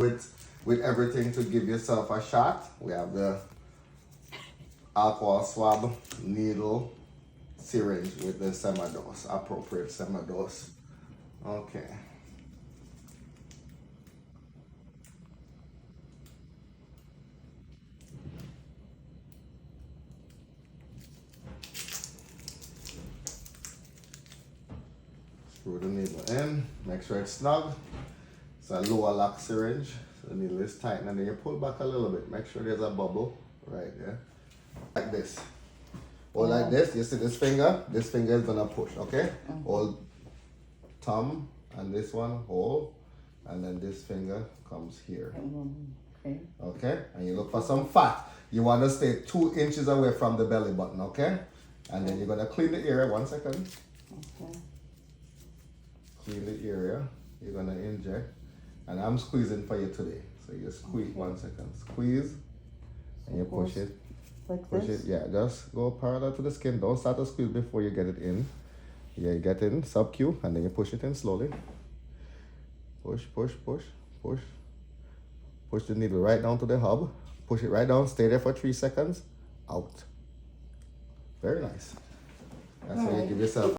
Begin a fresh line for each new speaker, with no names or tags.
with everything to give yourself a shot. We have the alcohol swab, needle, syringe with the semi-dose, appropriate semi-dose. Okay. Screw the needle in, make sure it's snug. It's a lower lock syringe, so the needle is tight, and then you pull back a little bit. Make sure there's a bubble right there, like this. Or like this. You see this finger? This finger is gonna push. Okay. Hold thumb and this one hold, and then this finger comes here.
Okay.
Okay. And you look for some fat. You want to stay 2 inches away from the belly button. Okay. And then you're gonna clean the area. 1 second.
Okay.
Clean the area. You're gonna inject, and I'm squeezing for you today. So you squeeze.
Okay.
1 second. Squeeze, and you push it.
Like
Push
this?
it. Yeah. Just go parallel to the skin. Don't start to squeeze before you get it in. Yeah, you get in sub-Q, and then you push it in slowly. Push, push, push, push. Push the needle right down to the hub. Push it right down. Stay there for 3 seconds. Out. Very nice. That's how you give yourself